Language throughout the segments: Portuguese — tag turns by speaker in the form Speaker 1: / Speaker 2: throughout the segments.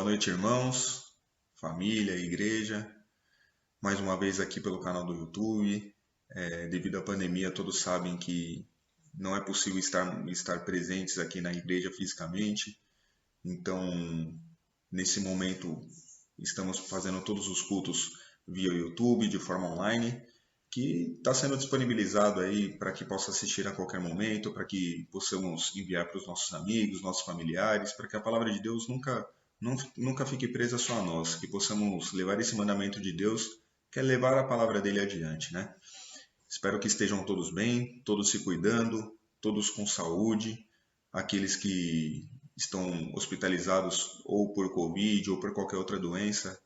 Speaker 1: Boa noite, irmãos, família, igreja. Mais uma vez aqui pelo canal do YouTube. Devido à pandemia, todos sabem que não é possível estar presentes aqui na igreja fisicamente. Então, nesse momento, estamos fazendo todos os cultos via YouTube, de forma online, que está sendo disponibilizado aí para que possa assistir a qualquer momento, para que possamos enviar para os nossos amigos, nossos familiares, para que a palavra de Deus nunca fique presa só a nós, que possamos levar esse mandamento de Deus, que é levar a palavra dele adiante, né? Espero que estejam todos bem, todos se cuidando, todos com saúde, aqueles que estão hospitalizados ou por Covid ou por qualquer outra doença,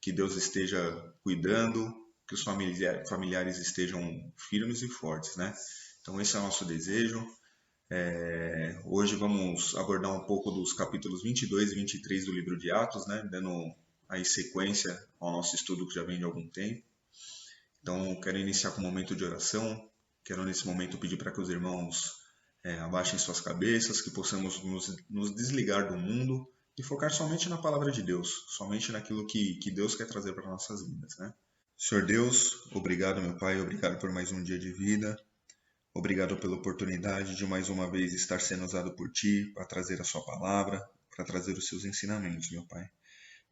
Speaker 1: que Deus esteja cuidando, que os familiares estejam firmes e fortes, né? Então esse é o nosso desejo. Hoje vamos abordar um pouco dos capítulos 22 e 23 do livro de Atos, né? Dando aí sequência ao nosso estudo que já vem de algum tempo. Então quero iniciar com um momento de oração. Quero nesse momento pedir para que os irmãos abaixem suas cabeças, que possamos nos desligar do mundo e focar somente na palavra de Deus, somente naquilo que Deus quer trazer para nossas vidas, né? Senhor Deus, obrigado, meu Pai, obrigado por mais um dia de vida, obrigado pela oportunidade de mais uma vez estar sendo usado por Ti para trazer a Sua palavra, para trazer os Seus ensinamentos, meu Pai.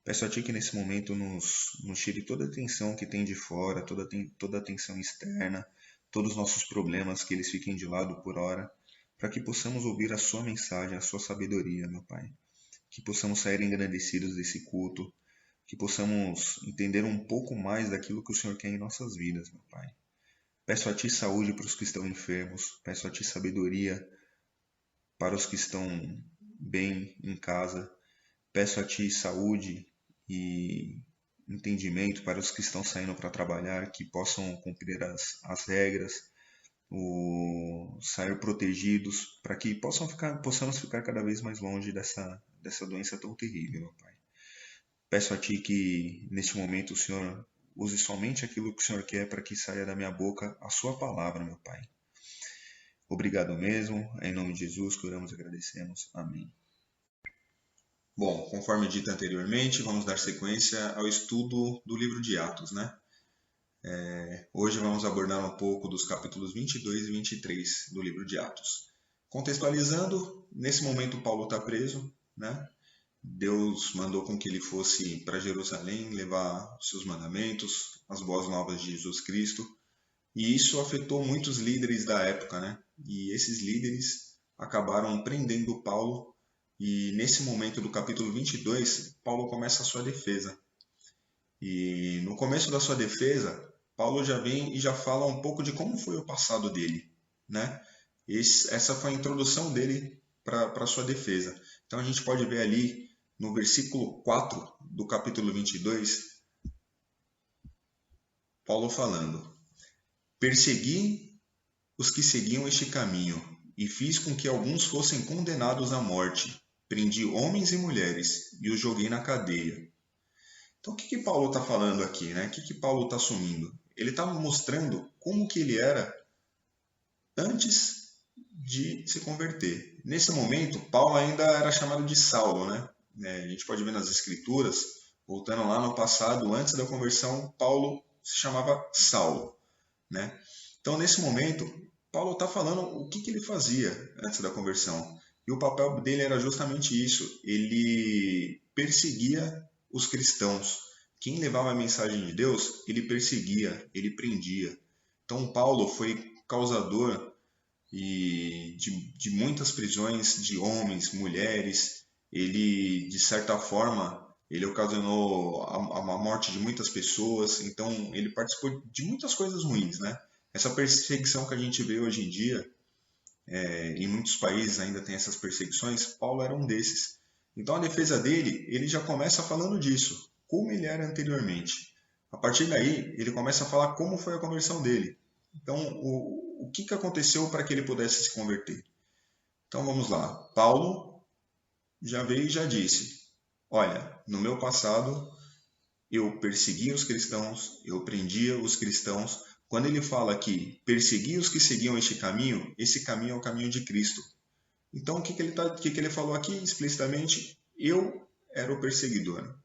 Speaker 1: Peço a Ti que nesse momento nos tire toda a tensão que tem de fora, toda a tensão externa, todos os nossos problemas, que eles fiquem de lado por hora, para que possamos ouvir a Sua mensagem, a Sua sabedoria, meu Pai. Que possamos sair engrandecidos desse culto, que possamos entender um pouco mais daquilo que o Senhor quer em nossas vidas, meu Pai. Peço a Ti saúde para os que estão enfermos, peço a Ti sabedoria para os que estão bem em casa, peço a Ti saúde e entendimento para os que estão saindo para trabalhar, que possam cumprir as regras, sair protegidos, para que possamos ficar cada vez mais longe dessa doença tão terrível, meu Pai. Peço a Ti que, neste momento, o Senhor use somente aquilo que o Senhor quer para que saia da minha boca a Sua palavra, meu Pai. Obrigado mesmo. É em nome de Jesus que oramos e agradecemos. Amém. Bom, conforme dito anteriormente, vamos dar sequência ao estudo do livro de Atos, né? Hoje vamos abordar um pouco dos capítulos 22 e 23 do livro de Atos. Contextualizando, nesse momento Paulo está preso, né? Deus mandou com que ele fosse para Jerusalém levar os seus mandamentos, as boas novas de Jesus Cristo, e isso afetou muitos líderes da época, né? E esses líderes acabaram prendendo Paulo, e nesse momento do capítulo 22, Paulo começa a sua defesa. E no começo da sua defesa, Paulo já vem e já fala um pouco de como foi o passado dele, né? Essa foi a introdução dele para a sua defesa. Então a gente pode ver ali no versículo 4 do capítulo 22, Paulo falando: Persegui os que seguiam este caminho, e fiz com que alguns fossem condenados à morte. Prendi homens e mulheres, e os joguei na cadeia. Então o que Paulo está falando aqui, né? O que Paulo está assumindo? Ele está mostrando como que ele era antes de se converter. Nesse momento, Paulo ainda era chamado de Saulo, né? A gente pode ver nas escrituras, voltando lá no passado, antes da conversão, Paulo se chamava Saulo, né? Então, nesse momento, Paulo está falando o que ele fazia antes da conversão. E o papel dele era justamente isso. Ele perseguia os cristãos. Quem levava a mensagem de Deus, ele perseguia, ele prendia. Então, Paulo foi causador de muitas prisões de homens, mulheres. Ele, de certa forma, ele ocasionou a morte de muitas pessoas. Então, ele participou de muitas coisas ruins, né? Essa perseguição que a gente vê hoje em dia, em muitos países ainda tem essas perseguições, Paulo era um desses. Então, a defesa dele, ele já começa falando disso, como ele era anteriormente. A partir daí, ele começa a falar como foi a conversão dele. Então, o que aconteceu para que ele pudesse se converter? Então, vamos lá. Paulo já veio e já disse: olha, no meu passado eu perseguia os cristãos, eu prendia os cristãos. Quando ele fala que perseguia os que seguiam este caminho, esse caminho é o caminho de Cristo. Então o que ele falou aqui explicitamente? Eu era o perseguidor.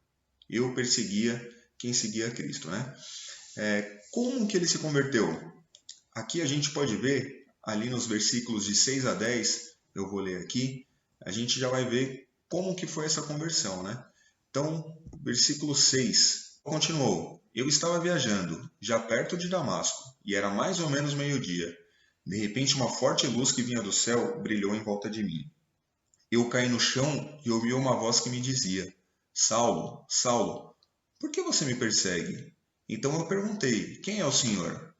Speaker 1: Eu perseguia quem seguia Cristo, né? Como que ele se converteu? Aqui a gente pode ver, ali nos versículos de 6 a 10, eu vou ler aqui, a gente já vai ver como que foi essa conversão, né? Então, versículo 6, continuou: Eu estava viajando, já perto de Damasco, e era mais ou menos meio-dia. De repente, uma forte luz que vinha do céu brilhou em volta de mim. Eu caí no chão e ouvi uma voz que me dizia: Saulo, Saulo, por que você me persegue? Então eu perguntei: Quem é o Senhor?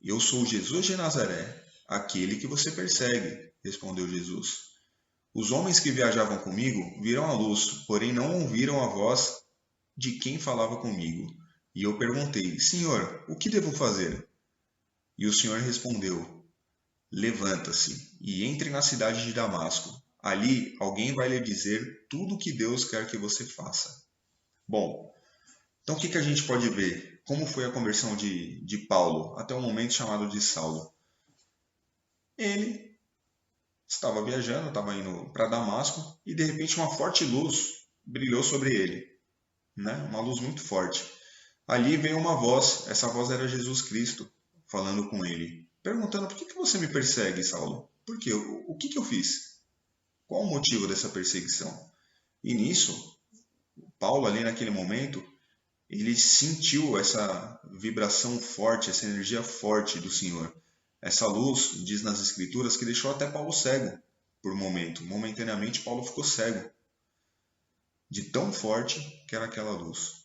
Speaker 1: Eu sou Jesus de Nazaré, aquele que você persegue, respondeu Jesus. Os homens que viajavam comigo viram a luz, porém não ouviram a voz de quem falava comigo. E eu perguntei: Senhor, o que devo fazer? E o Senhor respondeu: Levanta-se e entre na cidade de Damasco. Ali alguém vai lhe dizer tudo o que Deus quer que você faça. Bom, então o que a gente pode ver? Como foi a conversão de Paulo até o momento chamado de Saulo? Ele estava viajando, estava indo para Damasco e de repente uma forte luz brilhou sobre ele, né? Uma luz muito forte. Ali veio uma voz, essa voz era Jesus Cristo falando com ele, perguntando: Por que você me persegue, Saulo? Por quê? O que eu fiz? Qual o motivo dessa perseguição? E nisso, Paulo ali naquele momento, ele sentiu essa vibração forte, essa energia forte do Senhor. Essa luz, diz nas Escrituras, que deixou até Paulo cego por um momento. Momentaneamente, Paulo ficou cego, de tão forte que era aquela luz.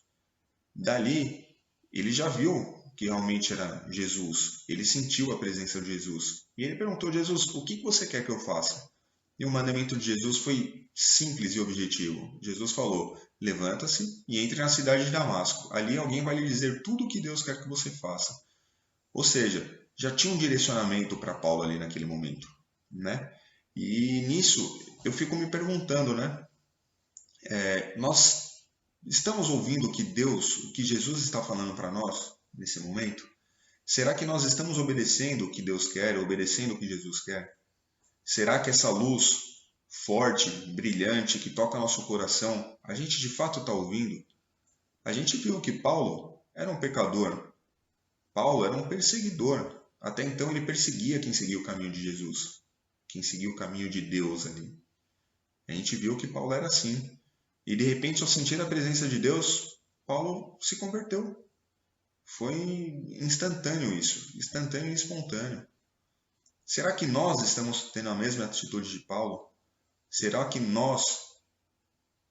Speaker 1: Dali, ele já viu que realmente era Jesus. Ele sentiu a presença de Jesus. E ele perguntou: Jesus, o que você quer que eu faça? E o mandamento de Jesus foi simples e objetivo. Jesus falou: levanta-se e entre na cidade de Damasco. Ali alguém vai lhe dizer tudo o que Deus quer que você faça. Ou seja, já tinha um direcionamento para Paulo ali naquele momento, né? E nisso eu fico me perguntando, né? Nós estamos ouvindo o que Deus, o que Jesus está falando para nós nesse momento? Será que nós estamos obedecendo o que Deus quer, obedecendo o que Jesus quer? Será que essa luz forte, brilhante, que toca nosso coração, a gente de fato está ouvindo? A gente viu que Paulo era um pecador, Paulo era um perseguidor. Até então ele perseguia quem seguia o caminho de Jesus, quem seguia o caminho de Deus ali. A gente viu que Paulo era assim. E de repente, ao sentir a presença de Deus, Paulo se converteu. Foi instantâneo isso, instantâneo e espontâneo. Será que nós estamos tendo a mesma atitude de Paulo? Será que nós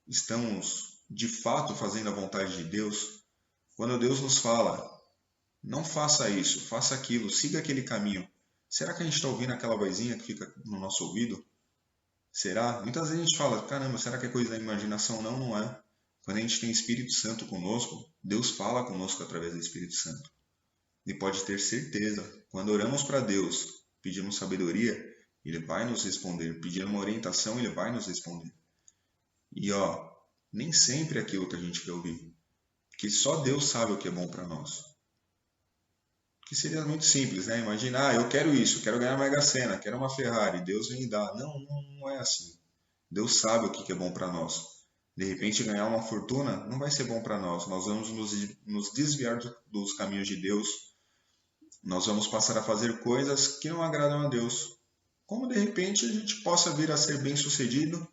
Speaker 1: estamos de fato fazendo a vontade de Deus? Quando Deus nos fala: não faça isso, faça aquilo, siga aquele caminho. Será que a gente está ouvindo aquela vozinha que fica no nosso ouvido? Será? Muitas vezes a gente fala: caramba, será que é coisa da imaginação? Não, não é. Quando a gente tem Espírito Santo conosco, Deus fala conosco através do Espírito Santo. E pode ter certeza, quando oramos para Deus, pedimos sabedoria, Ele vai nos responder. Pedindo uma orientação, Ele vai nos responder. E nem sempre é aquilo que a gente quer ouvir. Que só Deus sabe o que é bom para nós. Que seria muito simples, né? Imagina: eu quero isso, quero ganhar a Mega Sena, quero uma Ferrari, Deus vem me dar. Não, não é assim. Deus sabe o que é bom para nós. De repente, ganhar uma fortuna não vai ser bom para nós. Nós vamos nos desviar dos caminhos de Deus. Nós vamos passar a fazer coisas que não agradam a Deus. Como de repente a gente possa vir a ser bem-sucedido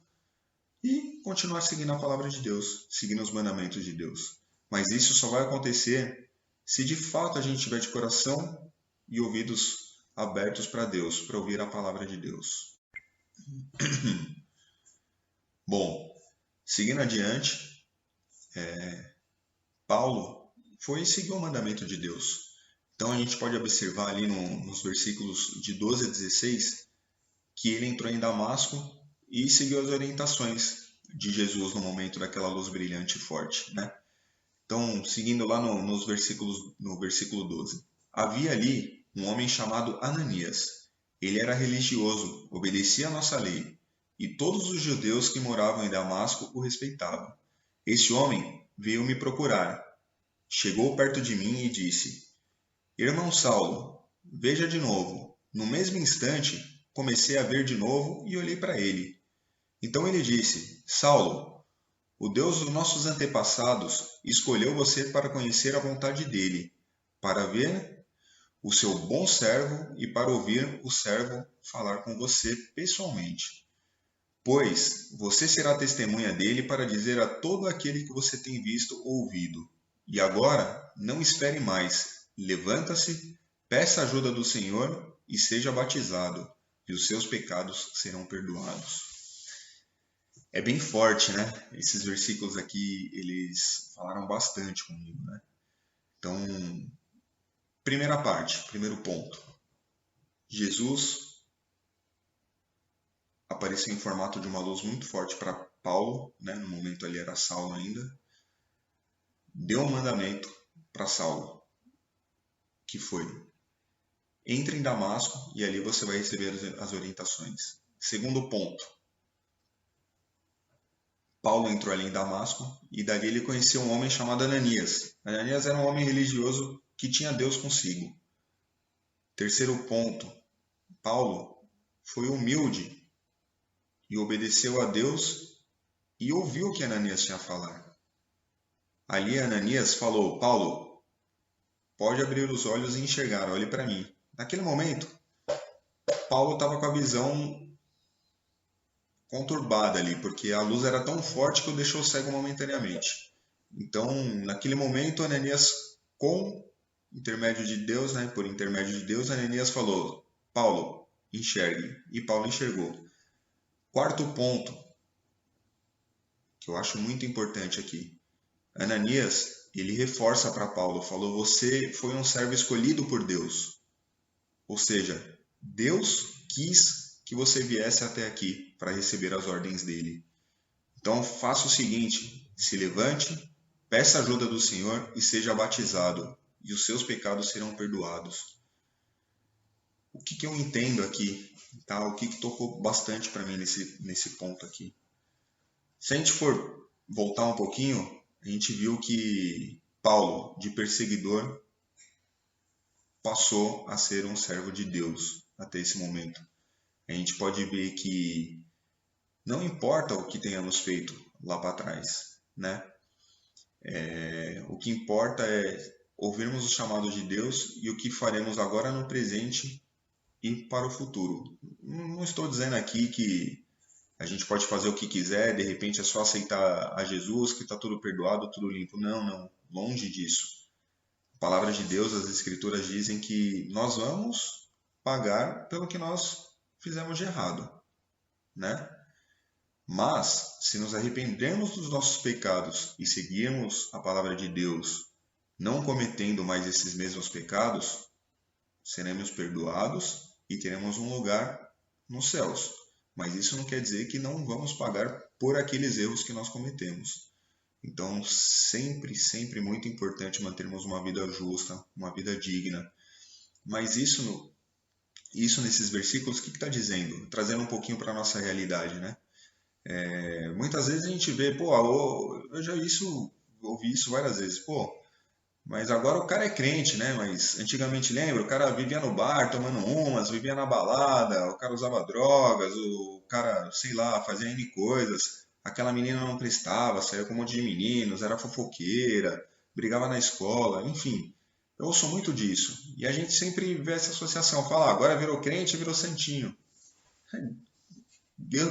Speaker 1: e continuar seguindo a palavra de Deus, seguindo os mandamentos de Deus. Mas isso só vai acontecer se de fato a gente tiver de coração e ouvidos abertos para Deus, para ouvir a palavra de Deus. Bom, seguindo adiante, Paulo foi e seguiu o mandamento de Deus. Então a gente pode observar ali nos versículos de 12 a 16 que ele entrou em Damasco e seguiu as orientações de Jesus no momento daquela luz brilhante e forte, né? Então, seguindo lá no versículo 12. Havia ali um homem chamado Ananias. Ele era religioso, obedecia à nossa lei, e todos os judeus que moravam em Damasco o respeitavam. Este homem veio me procurar. Chegou perto de mim e disse: Irmão Saulo, veja de novo. No mesmo instante, comecei a ver de novo e olhei para ele. Então ele disse: Saulo, O Deus dos nossos antepassados escolheu você para conhecer a vontade dele, para ver o seu bom servo e para ouvir o servo falar com você pessoalmente. Pois você será testemunha dele para dizer a todo aquele que você tem visto ou ouvido. E agora, não espere mais. Levanta-se, peça a ajuda do Senhor e seja batizado, e os seus pecados serão perdoados. É bem forte, né? Esses versículos aqui, eles falaram bastante comigo, né? Então, primeira parte, primeiro ponto. Jesus apareceu em formato de uma luz muito forte para Paulo, né? No momento ali era Saulo ainda. Deu um mandamento para Saulo, que foi: entre em Damasco e ali você vai receber as orientações. Segundo ponto, Paulo entrou ali em Damasco e dali ele conheceu um homem chamado Ananias. Ananias era um homem religioso que tinha Deus consigo. Terceiro ponto, Paulo foi humilde e obedeceu a Deus e ouviu o que Ananias tinha a falar. Ali Ananias falou: Paulo, pode abrir os olhos e enxergar, olhe para mim. Naquele momento, Paulo estava com a visão conturbada ali, porque a luz era tão forte que o deixou cego momentaneamente. Então, naquele momento, Ananias, com intermédio de Deus, né, por intermédio de Deus, Ananias falou: Paulo, enxergue. E Paulo enxergou. Quarto ponto, que eu acho muito importante aqui. Ananias, ele reforça para Paulo, falou: você foi um servo escolhido por Deus. Ou seja, Deus quis que você viesse até aqui para receber as ordens dele. Então faça o seguinte: se levante, peça ajuda do Senhor e seja batizado, e os seus pecados serão perdoados. O que eu entendo aqui? Tá? O que tocou bastante para mim nesse ponto aqui? Se a gente for voltar um pouquinho, a gente viu que Paulo, de perseguidor, passou a ser um servo de Deus até esse momento. A gente pode ver que não importa o que tenhamos feito lá para trás, né? O que importa é ouvirmos os chamados de Deus e o que faremos agora no presente e para o futuro. Não estou dizendo aqui que a gente pode fazer o que quiser, de repente é só aceitar a Jesus, que está tudo perdoado, tudo limpo. Não, não, longe disso. A palavra de Deus, as Escrituras dizem que nós vamos pagar pelo que nós fizemos de errado, né? Mas, se nos arrependermos dos nossos pecados e seguirmos a palavra de Deus, não cometendo mais esses mesmos pecados, seremos perdoados e teremos um lugar nos céus. Mas isso não quer dizer que não vamos pagar por aqueles erros que nós cometemos. Então, sempre, sempre muito importante mantermos uma vida justa, uma vida digna. Mas isso nesses versículos, o que está dizendo? Trazendo um pouquinho para a nossa realidade, né? Muitas vezes a gente vê, eu já ouvi isso várias vezes, mas agora o cara é crente, né? Mas antigamente, lembra? O cara vivia no bar tomando umas, vivia na balada, o cara usava drogas, o cara, sei lá, fazia N coisas. Aquela menina não prestava, saía com um monte de meninos, era fofoqueira, brigava na escola, enfim. Eu ouço muito disso. E a gente sempre vê essa associação, fala: agora virou crente, virou santinho.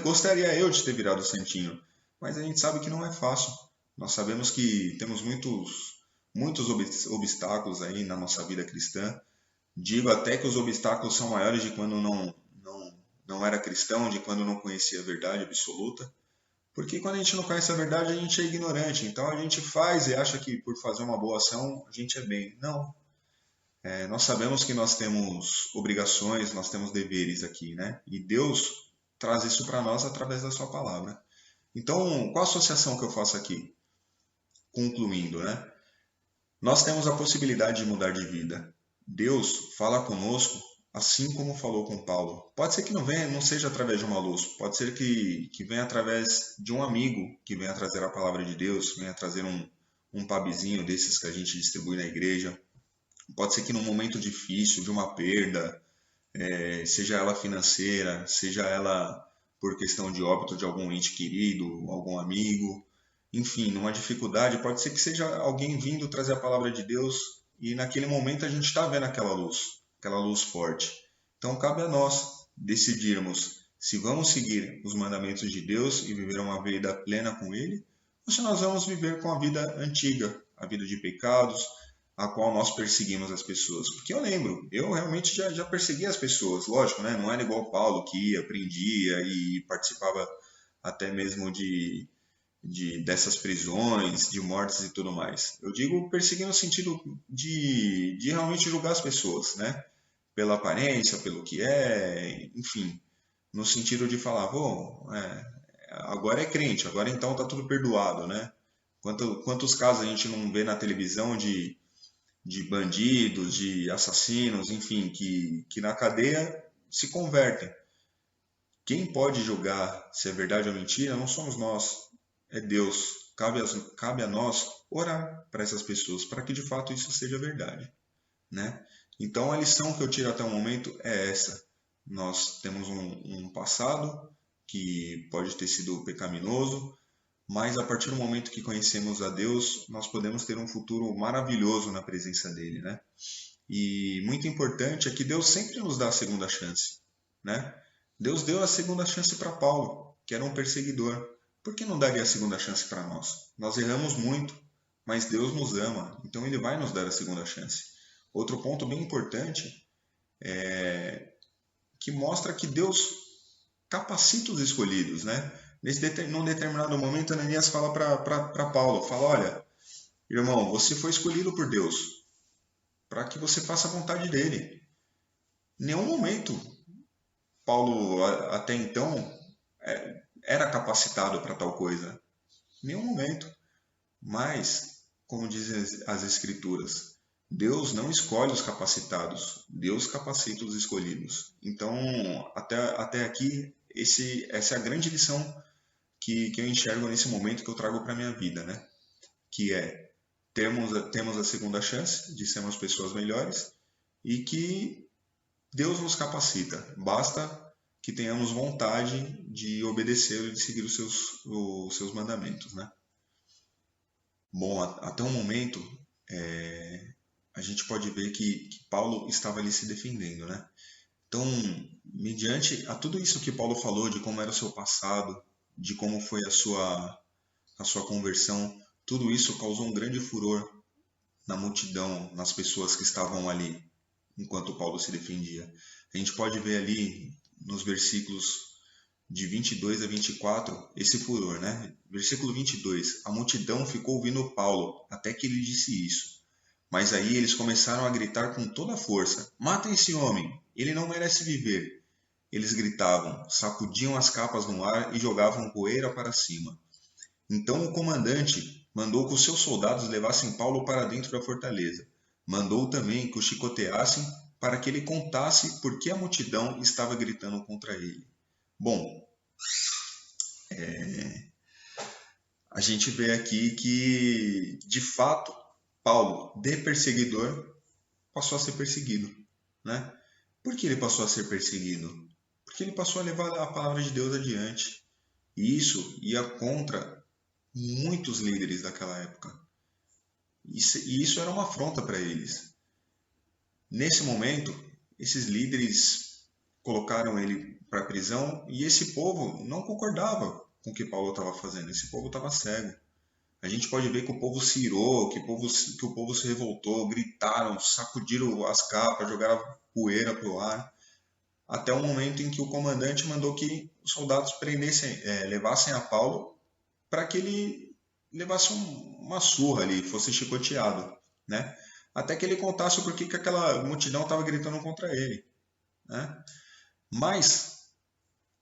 Speaker 1: Gostaria eu de ter virado santinho, mas a gente sabe que não é fácil. Nós sabemos que temos muitos obstáculos aí na nossa vida cristã. Digo até que os obstáculos são maiores de quando não era cristão, de quando não conhecia a verdade absoluta. Porque quando a gente não conhece a verdade, a gente é ignorante. Então a gente faz e acha que por fazer uma boa ação, a gente é bem. Não. Nós sabemos que nós temos obrigações, nós temos deveres aqui, né? E Deus traz isso para nós através da sua palavra. Então, qual a associação que eu faço aqui? Concluindo, né? Nós temos a possibilidade de mudar de vida. Deus fala conosco assim como falou com Paulo. Pode ser que não seja através de uma luz, pode ser que venha através de um amigo que venha trazer a palavra de Deus, venha trazer um pubzinho desses que a gente distribui na igreja. Pode ser que num momento difícil, de uma perda, seja ela financeira, seja ela por questão de óbito de algum ente querido, algum amigo, enfim, numa dificuldade, pode ser que seja alguém vindo trazer a palavra de Deus e naquele momento a gente está vendo aquela luz forte. Então cabe a nós decidirmos se vamos seguir os mandamentos de Deus e viver uma vida plena com Ele, ou se nós vamos viver com a vida antiga, a vida de pecados, a qual nós perseguimos as pessoas. Porque eu lembro, eu realmente já persegui as pessoas, lógico, né? Não era igual Paulo que ia, prendia e participava até mesmo dessas prisões, de mortes e tudo mais. Eu digo perseguir no sentido de realmente julgar as pessoas, né? Pela aparência, pelo que é, enfim, no sentido de falar, bom, agora é crente, agora então tá tudo perdoado, né? Quantos casos a gente não vê na televisão de bandidos, de assassinos, enfim, que na cadeia se convertem. Quem pode julgar se é verdade ou mentira não somos nós, é Deus. Cabe a nós orar para essas pessoas, para que de fato isso seja verdade, né? Então a lição que eu tiro até o momento é essa. Nós temos um passado que pode ter sido pecaminoso, mas a partir do momento que conhecemos a Deus, nós podemos ter um futuro maravilhoso na presença dele, né? E muito importante é que Deus sempre nos dá a segunda chance, né? Deus deu a segunda chance para Paulo, que era um perseguidor. Por que não daria a segunda chance para nós? Nós erramos muito, mas Deus nos ama, então Ele vai nos dar a segunda chance. Outro ponto bem importante é que mostra que Deus capacita os escolhidos, né? Num determinado momento, Ananias fala para Paulo, fala, olha, irmão, você foi escolhido por Deus para que você faça a vontade dele. Em nenhum momento Paulo, até então, era capacitado para tal coisa. Em nenhum momento. Mas, como dizem as Escrituras, Deus não escolhe os capacitados, Deus capacita os escolhidos. Então, até aqui, essa é a grande lição que eu enxergo nesse momento que eu trago para a minha vida, né? Que é, temos a segunda chance de sermos pessoas melhores e que Deus nos capacita, basta que tenhamos vontade de obedecê-lo e de seguir os seus mandamentos, né? Bom, até o momento, a gente pode ver que Paulo estava ali se defendendo, né? Então, mediante a tudo isso que Paulo falou, de como era o seu passado, de como foi a sua conversão, tudo isso causou um grande furor na multidão, nas pessoas que estavam ali, enquanto Paulo se defendia. A gente pode ver ali nos versículos de 22 a 24 esse furor, né? Versículo 22, a multidão ficou ouvindo Paulo até que ele disse isso. Mas aí eles começaram a gritar com toda a força, matem esse homem, ele não merece viver. Eles gritavam, sacudiam as capas no ar e jogavam poeira para cima. Então o comandante mandou que os seus soldados levassem Paulo para dentro da fortaleza. Mandou também que o chicoteassem para que ele contasse por que a multidão estava gritando contra ele. Bom, a gente vê aqui que, de fato, Paulo, de perseguidor, passou a ser perseguido, né? Por que ele passou a ser perseguido? Porque ele passou a levar a palavra de Deus adiante. E isso ia contra muitos líderes daquela época. E isso era uma afronta para eles. Nesse momento, esses líderes colocaram ele para a prisão e esse povo não concordava com o que Paulo estava fazendo. Esse povo estava cego. A gente pode ver que o povo se irou, que o povo se revoltou, gritaram, sacudiram as capas, jogaram poeira para o ar, até o momento em que o comandante mandou que os soldados levassem a Paulo para que ele levasse uma surra ali, fosse chicoteado, né? Até que ele contasse o porquê que aquela multidão estava gritando contra ele, né? Mas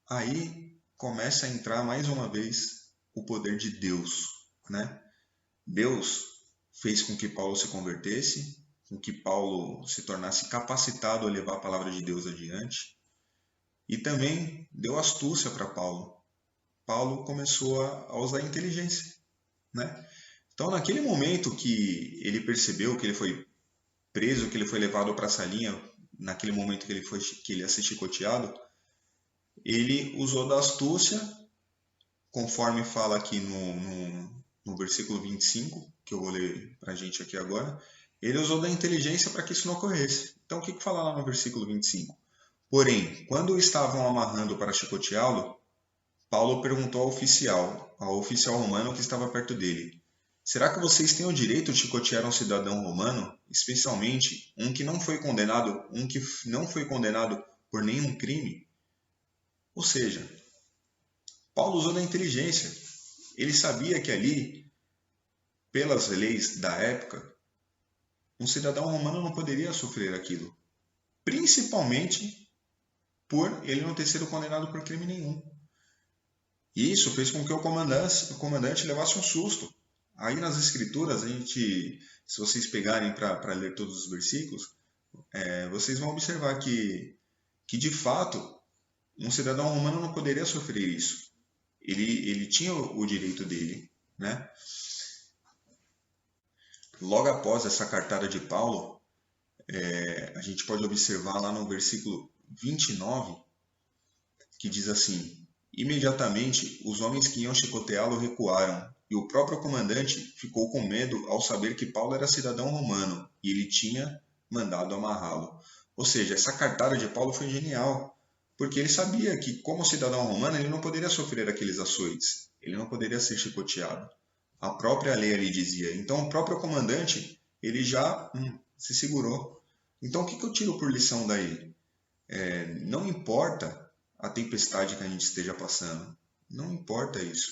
Speaker 1: aí começa a entrar mais uma vez o poder de Deus, né? Deus fez com que Paulo se convertesse, com que Paulo se tornasse capacitado a levar a palavra de Deus adiante, e também deu astúcia para Paulo. Paulo começou a usar a inteligência, né? Então, naquele momento que ele percebeu que ele foi preso, que ele foi levado para a salinha, naquele momento que ele ia ser chicoteado, ele usou da astúcia, conforme fala aqui no versículo 25, que eu vou ler para a gente aqui agora, ele usou da inteligência para que isso não ocorresse. Então, o que fala lá no versículo 25? Porém, quando o estavam amarrando para chicoteá-lo, Paulo perguntou ao oficial romano que estava perto dele: será que vocês têm o direito de chicotear um cidadão romano, especialmente um que não foi condenado por nenhum crime? Ou seja, Paulo usou da inteligência. Ele sabia que ali, pelas leis da época, um cidadão romano não poderia sofrer aquilo, principalmente por ele não ter sido condenado por crime nenhum. E isso fez com que o comandante levasse um susto. Aí nas escrituras, se vocês pegarem para ler todos os versículos, vocês vão observar que de fato um cidadão romano não poderia sofrer isso. Ele tinha o direito dele, né? Logo após essa cartada de Paulo, a gente pode observar lá no versículo 29, que diz assim: imediatamente os homens que iam chicoteá-lo recuaram, e o próprio comandante ficou com medo ao saber que Paulo era cidadão romano e ele tinha mandado amarrá-lo. Ou seja, essa cartada de Paulo foi genial, porque ele sabia que, como cidadão romano, ele não poderia sofrer aqueles açoites, ele não poderia ser chicoteado. A própria lei ali dizia. Então, o próprio comandante, ele já se segurou. Então, o que eu tiro por lição daí? Não importa a tempestade que a gente esteja passando, não importa isso.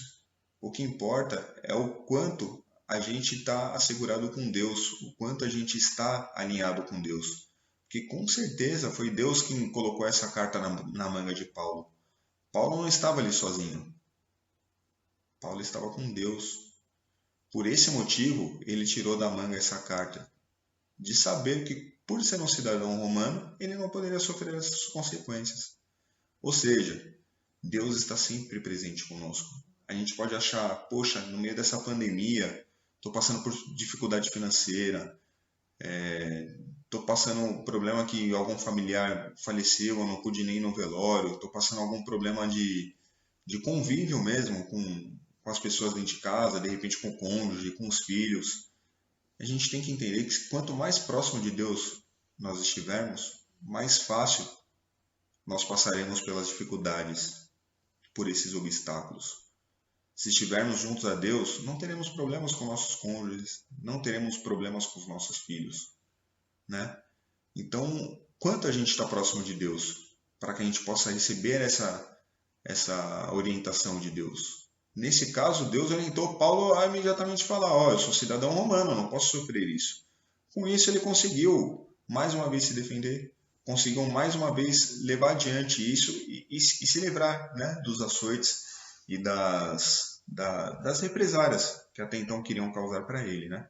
Speaker 1: O que importa é o quanto a gente está assegurado com Deus, o quanto a gente está alinhado com Deus. Porque com certeza foi Deus quem colocou essa carta na manga de Paulo. Paulo não estava ali sozinho. Paulo estava com Deus. Por esse motivo, ele tirou da manga essa carta, de saber que, por ser um cidadão romano, ele não poderia sofrer essas consequências. Ou seja, Deus está sempre presente conosco. A gente pode achar, poxa, no meio dessa pandemia, estou passando por dificuldade financeira, estou passando um problema que algum familiar faleceu, eu não pude nem ir no velório, estou passando algum problema de convívio mesmo com as pessoas dentro de casa, de repente com o cônjuge, com os filhos. A gente tem que entender que quanto mais próximo de Deus nós estivermos, mais fácil nós passaremos pelas dificuldades, por esses obstáculos. Se estivermos juntos a Deus, não teremos problemas com nossos cônjuges, não teremos problemas com os nossos filhos, né? Então, quanto a gente está próximo de Deus, para que a gente possa receber essa orientação de Deus? Nesse caso, Deus orientou Paulo a imediatamente falar: ó, eu sou cidadão romano, não posso sofrer isso. Com isso, ele conseguiu mais uma vez se defender, conseguiu mais uma vez levar adiante isso e se livrar, né, dos açoites e das represárias que até então queriam causar para ele, né?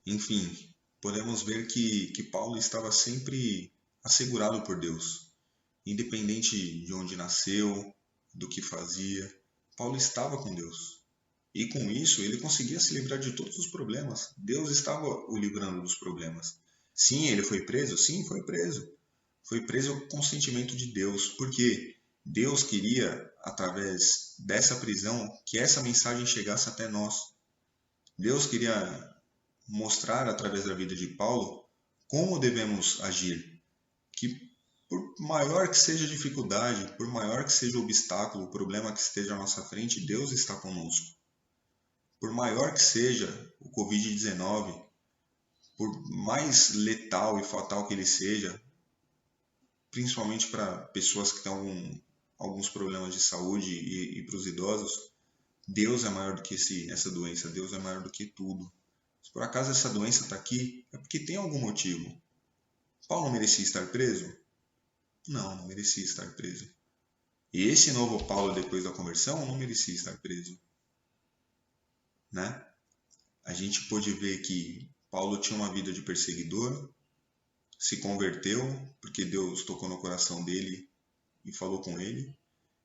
Speaker 1: Enfim, podemos ver que Paulo estava sempre assegurado por Deus, independente de onde nasceu, do que fazia, Paulo estava com Deus. E com isso ele conseguia se livrar de todos os problemas. Deus estava o livrando dos problemas. Sim, ele foi preso? Sim, foi preso. Foi preso com o consentimento de Deus, porque Deus queria, através dessa prisão, que essa mensagem chegasse até nós. Deus queria mostrar, através da vida de Paulo, como devemos agir. Que por maior que seja a dificuldade, por maior que seja o obstáculo, o problema que esteja à nossa frente, Deus está conosco. Por maior que seja o Covid-19, por mais letal e fatal que ele seja, principalmente para pessoas que têm alguns problemas de saúde e para os idosos, Deus é maior do que essa doença, Deus é maior do que tudo. Se por acaso essa doença está aqui, é porque tem algum motivo. Paulo merecia estar preso? Não, não merecia estar preso. E esse novo Paulo, depois da conversão, não merecia estar preso, né? A gente pôde ver que Paulo tinha uma vida de perseguidor, se converteu porque Deus tocou no coração dele e falou com ele.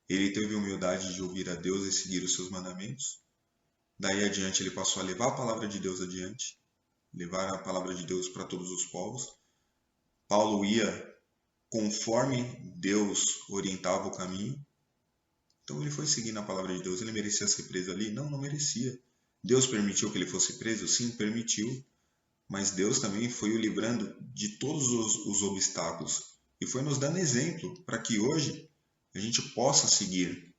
Speaker 1: Ele teve humildade de ouvir a Deus e seguir os seus mandamentos. Daí adiante ele passou a levar a palavra de Deus adiante, levar a palavra de Deus para todos os povos. Paulo ia conforme Deus orientava o caminho. Então ele foi seguindo a palavra de Deus. Ele merecia ser preso ali? Não, não merecia. Deus permitiu que ele fosse preso? Sim, permitiu. Mas Deus também foi o livrando de todos os obstáculos e foi nos dando exemplo para que hoje a gente possa seguir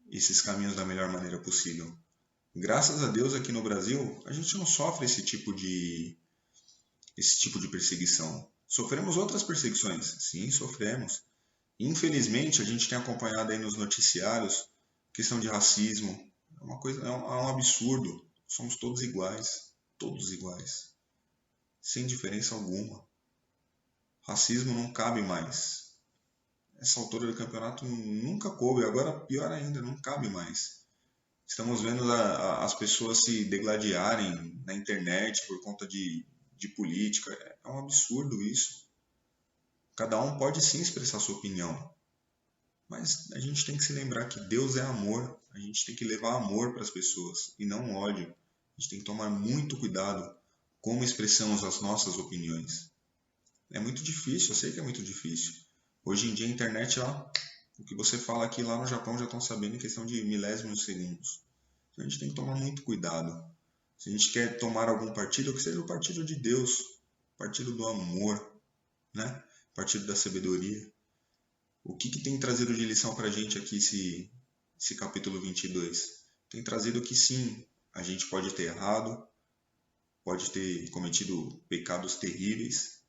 Speaker 1: esses caminhos da melhor maneira possível. Graças a Deus aqui no Brasil a gente não sofre esse tipo de perseguição. Sofremos outras perseguições, sim, sofremos. Infelizmente a gente tem acompanhado aí nos noticiários questão de racismo, é um absurdo. Somos todos iguais, sem diferença alguma. Racismo não cabe mais. Essa altura do campeonato nunca coube, agora pior ainda, não cabe mais. Estamos vendo as pessoas se degladiarem na internet por conta de política. É um absurdo isso. Cada um pode sim expressar sua opinião, mas a gente tem que se lembrar que Deus é amor. A gente tem que levar amor para as pessoas e não ódio. A gente tem que tomar muito cuidado como expressamos as nossas opiniões. É muito difícil, eu sei que é muito difícil. Hoje em dia a internet, o que você fala aqui lá no Japão já estão sabendo em questão de milésimos de segundos. Então a gente tem que tomar muito cuidado. Se a gente quer tomar algum partido, que seja o partido de Deus, o partido do amor, né? O partido da sabedoria. O que tem trazido de lição para a gente aqui esse capítulo 22? Tem trazido que sim, a gente pode ter errado, pode ter cometido pecados terríveis,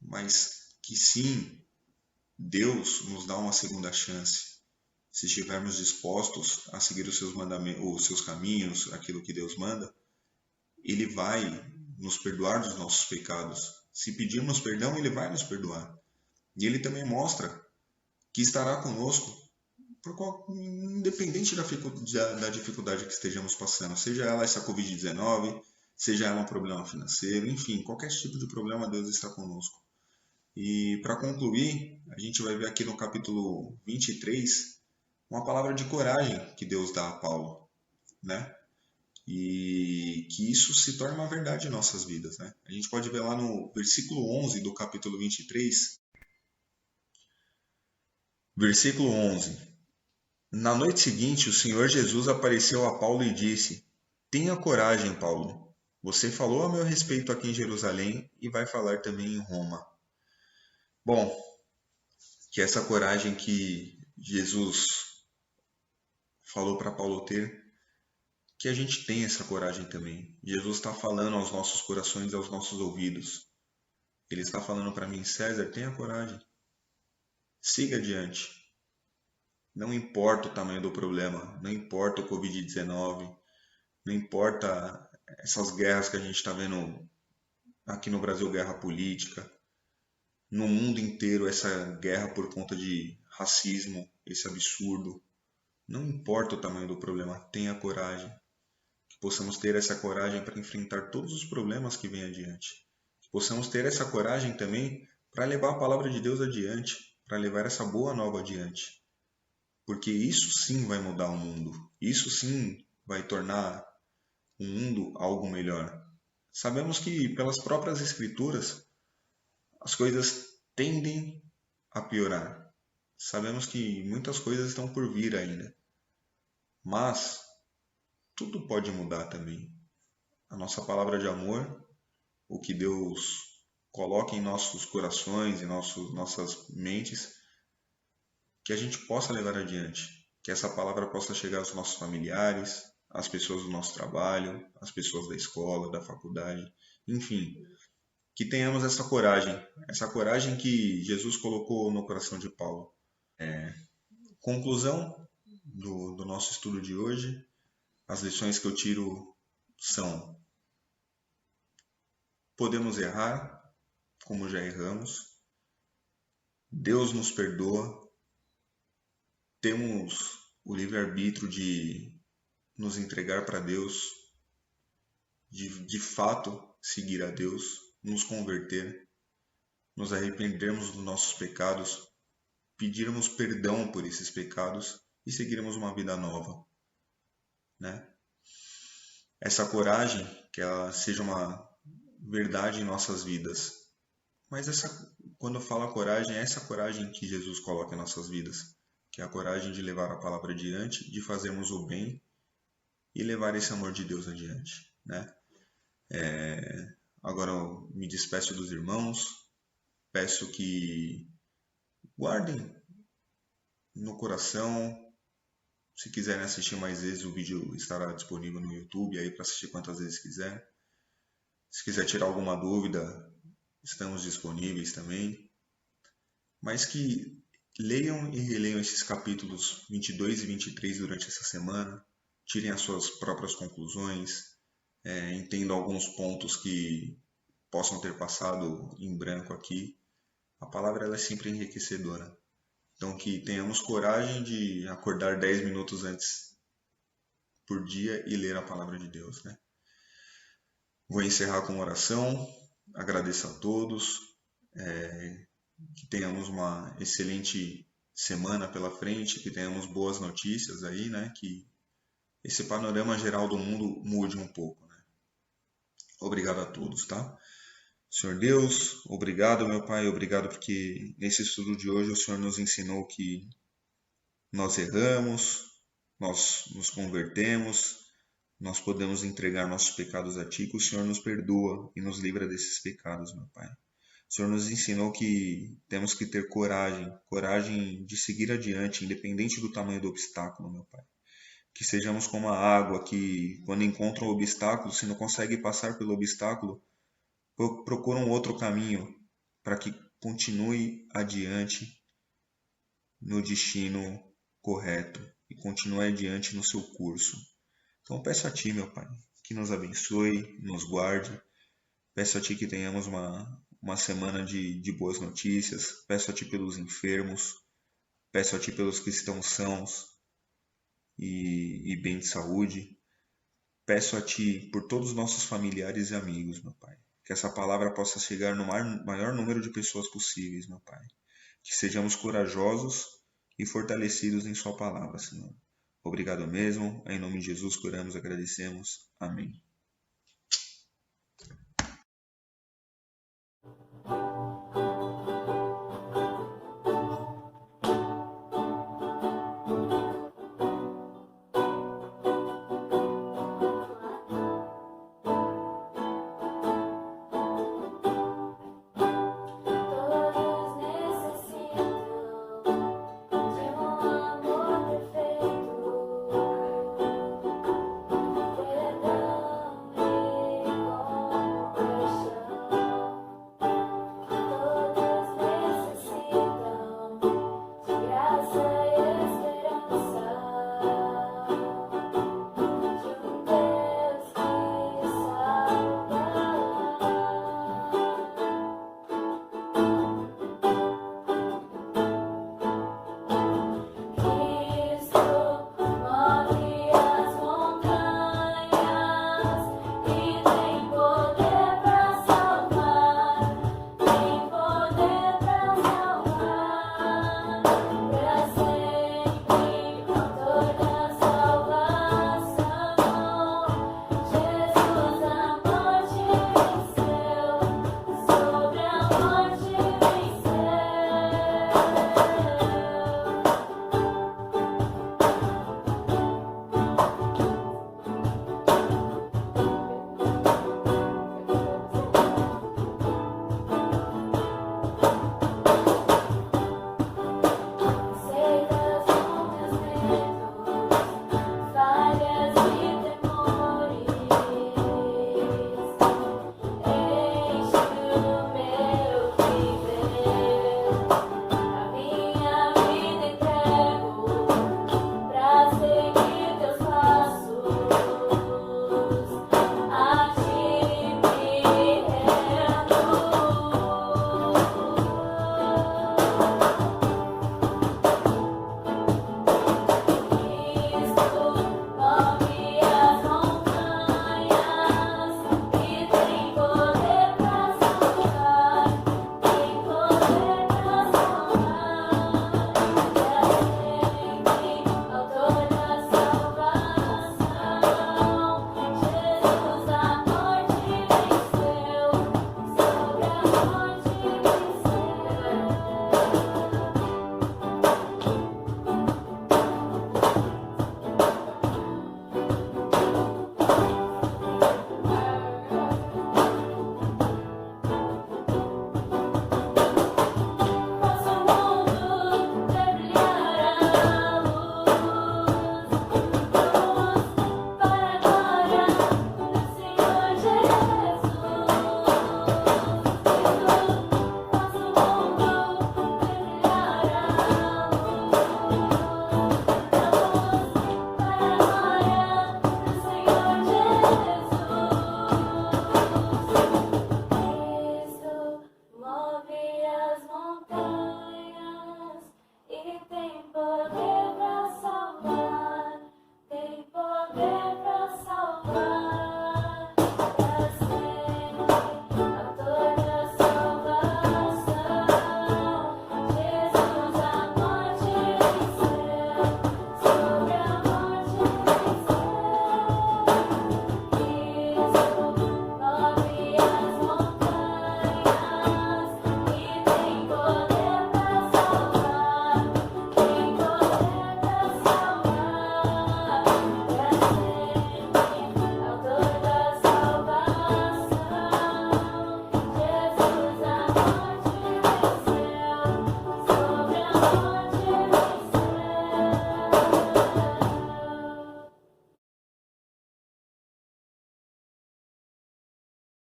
Speaker 1: mas que sim, Deus nos dá uma segunda chance. Se estivermos dispostos a seguir os seus mandamentos, os seus caminhos, aquilo que Deus manda, Ele vai nos perdoar dos nossos pecados. Se pedirmos perdão, Ele vai nos perdoar. E Ele também mostra que estará conosco, independente da dificuldade que estejamos passando, seja ela essa Covid-19, seja ela um problema financeiro, enfim, qualquer tipo de problema, Deus está conosco. E para concluir, a gente vai ver aqui no capítulo 23 uma palavra de coragem que Deus dá a Paulo, né? E que isso se torna uma verdade em nossas vidas, né? A gente pode ver lá no versículo 11 do capítulo 23, versículo 11. Na noite seguinte, o Senhor Jesus apareceu a Paulo e disse: Tenha coragem, Paulo. Você falou a meu respeito aqui em Jerusalém e vai falar também em Roma. Bom, que essa coragem que Jesus falou para Paulo ter, que a gente tenha essa coragem também. Jesus está falando aos nossos corações e aos nossos ouvidos. Ele está falando para mim, César, tenha coragem. Siga adiante. Não importa o tamanho do problema, não importa o Covid-19, não importa essas guerras que a gente está vendo aqui no Brasil, guerra política, no mundo inteiro essa guerra por conta de racismo, esse absurdo. Não importa o tamanho do problema, tenha coragem. Que possamos ter essa coragem para enfrentar todos os problemas que vêm adiante. Que possamos ter essa coragem também para levar a palavra de Deus adiante, para levar essa boa nova adiante. Porque isso sim vai mudar o mundo. Isso sim vai tornar o mundo algo melhor. Sabemos que pelas próprias escrituras as coisas tendem a piorar. Sabemos que muitas coisas estão por vir ainda. Mas tudo pode mudar também. A nossa palavra de amor, o que Deus coloca em nossos corações, em nossas mentes, que a gente possa levar adiante. Que essa palavra possa chegar aos nossos familiares, às pessoas do nosso trabalho, às pessoas da escola, da faculdade, enfim. Que tenhamos essa coragem que Jesus colocou no coração de Paulo. Conclusão do nosso estudo de hoje, as lições que eu tiro são: podemos errar, como já erramos, Deus nos perdoa, temos o livre-arbítrio de nos entregar para Deus, de fato seguir a Deus, nos converter, nos arrependermos dos nossos pecados, pedirmos perdão por esses pecados e seguirmos uma vida nova, né? Essa coragem, que ela seja uma verdade em nossas vidas. Mas quando eu falo coragem, é essa coragem que Jesus coloca em nossas vidas. que é a coragem de levar a palavra adiante, de fazermos o bem e levar esse amor de Deus adiante, né? Agora eu me despeço dos irmãos, peço que guardem no coração. Se quiserem assistir mais vezes, o vídeo estará disponível no YouTube aí para assistir quantas vezes quiser. Se quiser tirar alguma dúvida, estamos disponíveis também. Mas que leiam e releiam esses capítulos 22 e 23 durante essa semana, tirem as suas próprias conclusões, entendam alguns pontos que possam ter passado em branco aqui. A palavra ela é sempre enriquecedora. Então que tenhamos coragem de acordar 10 minutos antes por dia e ler a palavra de Deus, né? Vou encerrar com uma oração. Agradeço a todos. Que tenhamos uma excelente semana pela frente, que tenhamos boas notícias aí, né? Que esse panorama geral do mundo mude um pouco, né? Obrigado a todos, tá? Senhor Deus, obrigado, meu Pai, obrigado porque nesse estudo de hoje o Senhor nos ensinou que nós erramos, nós nos convertemos, nós podemos entregar nossos pecados a Ti, que o Senhor nos perdoa e nos livra desses pecados, meu Pai. O Senhor nos ensinou que temos que ter coragem de seguir adiante, independente do tamanho do obstáculo, meu Pai. Que sejamos como a água que, quando encontra um obstáculo, se não consegue passar pelo obstáculo, procura um outro caminho para que continue adiante no destino correto e continue adiante no seu curso. Então peço a Ti, meu Pai, que nos abençoe, nos guarde. Peço a Ti que tenhamos uma semana de boas notícias. Peço a Ti pelos enfermos. Peço a Ti pelos que estão sãos e bem de saúde. Peço a Ti por todos os nossos familiares e amigos, meu Pai. Que essa palavra possa chegar no maior número de pessoas possíveis, meu Pai. Que sejamos corajosos e fortalecidos em Sua palavra, Senhor. Obrigado mesmo. Em nome de Jesus, oramos e agradecemos. Amém.